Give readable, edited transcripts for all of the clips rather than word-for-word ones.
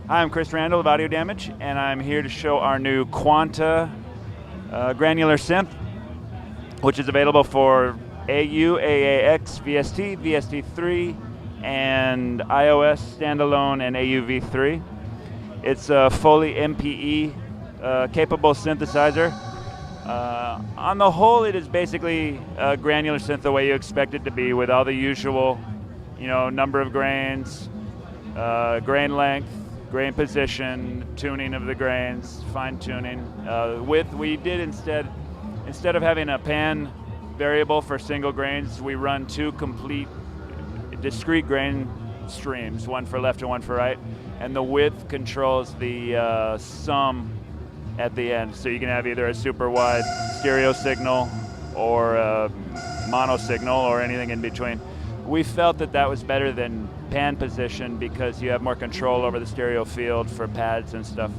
Hi, I'm Chris Randall of Audio Damage, and I'm here to show our new Quanta granular synth, which is available for AU, AAX, VST, VST3, and iOS standalone and AU V3. It's a fully MPE capable synthesizer. On the whole, it is basically a granular synth the way you expect it to be, with all the usual, number of grains, grain length, grain position, tuning of the grains, fine tuning. We did instead of having a pan variable for single grains, we run two complete discrete grain streams, one for left and one for right, and the width controls the sum at the end. So you can have either a super wide stereo signal or a mono signal or anything in between. We felt that was better than pan position because you have more control over the stereo field for pads and stuff.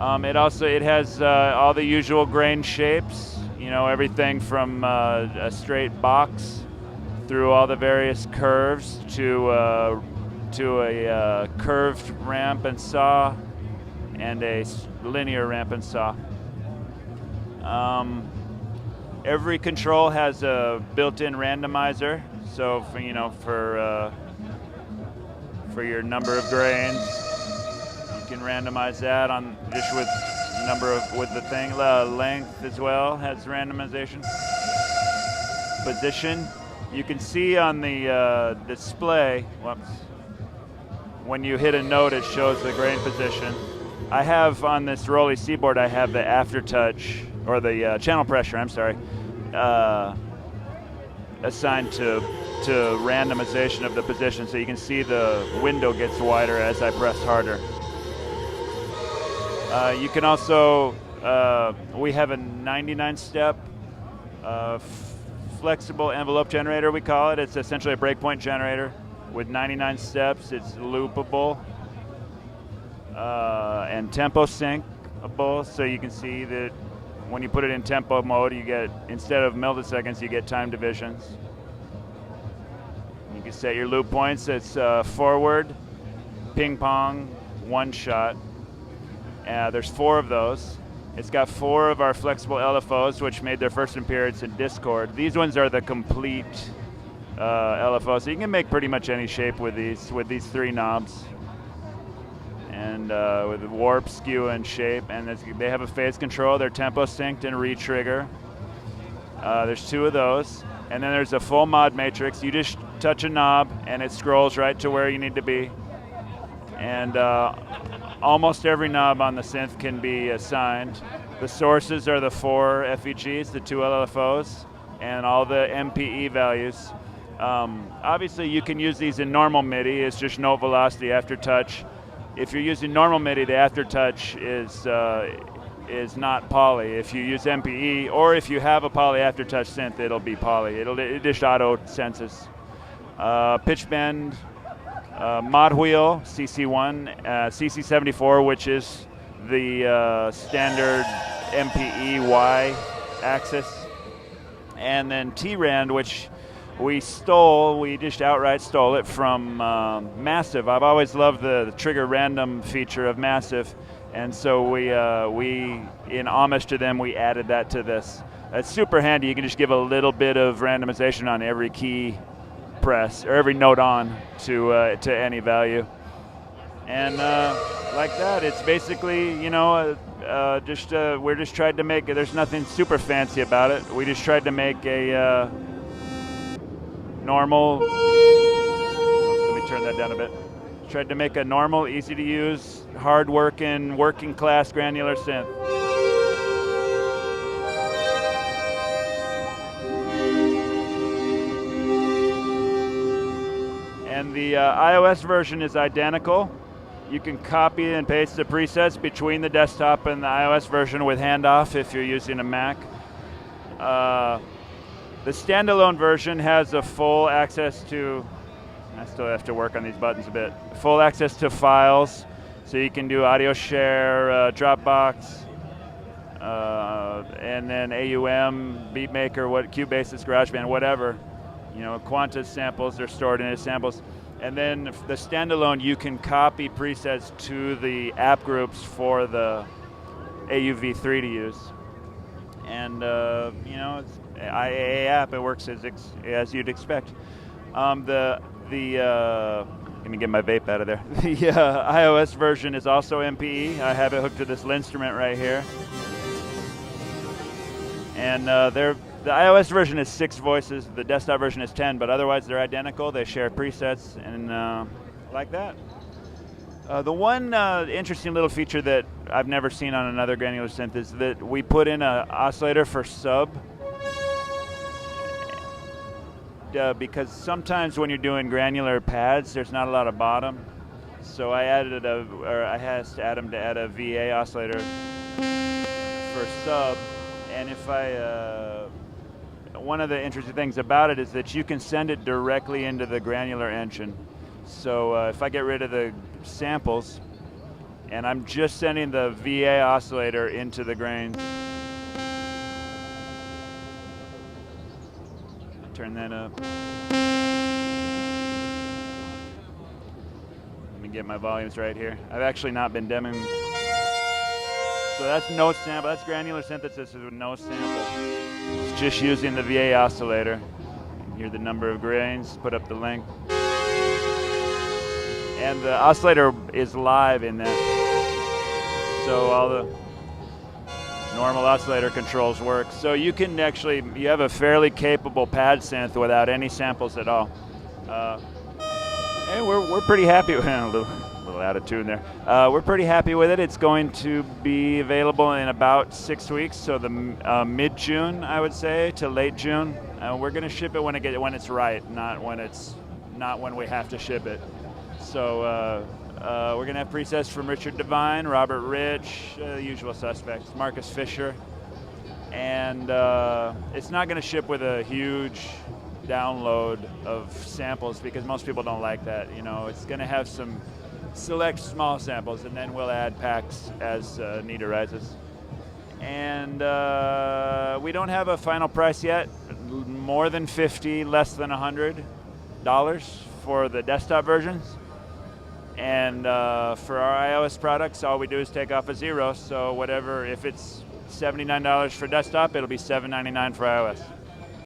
It has all the usual grain shapes, everything from a straight box through all the various curves to a curved ramp and saw and a linear ramp and saw. Every control has a built-in randomizer, so for your number of grains, you can randomize that on just with the thing. Length as well has randomization. Position, you can see on the display. When you hit a note, it shows the grain position. I have on this Rolly C-board, I have the aftertouch, or the channel pressure, I'm sorry, assigned to randomization of the position, so you can see the window gets wider as I press harder. You can also, we have a 99-step flexible envelope generator, we call it. It's essentially a breakpoint generator with 99 steps. It's loopable and tempo syncable, so you can see that when you put it in tempo mode, you get, instead of milliseconds, you get time divisions. You can set your loop points. It's forward, ping pong, one shot. There's 4 of those. It's got 4 of our flexible LFOs, which made their first appearance in Discord. These ones are the complete LFO, so you can make pretty much any shape with these 3 knobs. And with warp, skew, and shape, and they have a phase control. They're tempo synced and re-trigger. There's 2 of those, and then there's a full mod matrix. You just touch a knob, and it scrolls right to where you need to be. And almost every knob on the synth can be assigned. The sources are the 4 FEGs, the 2 LFOs, and all the MPE values. Obviously, you can use these in normal MIDI. It's just note velocity aftertouch. If you're using normal MIDI, the aftertouch is not poly. If you use MPE, or if you have a poly aftertouch synth, it'll be poly. It just auto senses. Pitch bend, mod wheel, CC1, CC74, which is the standard MPE Y axis, and then T-Rand, which we just outright stole it from Massive. I've always loved the trigger random feature of Massive, and so we, in homage to them, we added that to this. It's super handy. You can just give a little bit of randomization on every key press, or every note on to any value. And like that, it's basically, we're just trying to make, there's nothing super fancy about it. We just tried to make a normal, let me turn that down a bit. Tried to make a normal, easy to use, hard working class granular synth. And the iOS version is identical. You can copy and paste the presets between the desktop and the iOS version with handoff if you're using a Mac. The standalone version has a full access to, I still have to work on these buttons a bit, full access to files, so you can do audio share, Dropbox, and then AUM, Beatmaker, Cubasis, GarageBand, whatever. Quanta samples are stored in its samples. And then the standalone, you can copy presets to the app groups for the AUV3 to use. And it's IAA app. It works as you'd expect. Let me get my vape out of there. The iOS version is also MPE. I have it hooked to this instrument right here. And the iOS version is 6 voices. The desktop version is 10, but otherwise they're identical. They share presets and like that. The one interesting little feature that I've never seen on another granular synth is that we put in an oscillator for sub. Because sometimes when you're doing granular pads, there's not a lot of bottom. So I asked Adam to add a VA oscillator for sub. And one of the interesting things about it is that you can send it directly into the granular engine. So if I get rid of the samples, and I'm just sending the VA oscillator into the grain. Turn that up. Let me get my volumes right here. I've actually not been demoing. So that's no sample. That's granular synthesis with no sample. It's just using the VA oscillator. Hear the number of grains, put up the length. And the oscillator is live in that. So all the normal oscillator controls work. So you can you have a fairly capable pad synth without any samples at all. And we're pretty happy with it. A little out of tune there. We're pretty happy with it. It's going to be available in about 6 weeks, so the mid-June, I would say, to late June. We're going to ship it when it's right, not when we have to ship it. So we're going to have presets from Richard Devine, Robert Rich, usual suspects, Marcus Fisher. And it's not going to ship with a huge download of samples because most people don't like that. It's going to have some select small samples, and then we'll add packs as need arises. And we don't have a final price yet. More than $50, less than $100 for the desktop versions. And for our iOS products, all we do is take off a 0. So if it's $79 for desktop, it'll be $7.99 for iOS.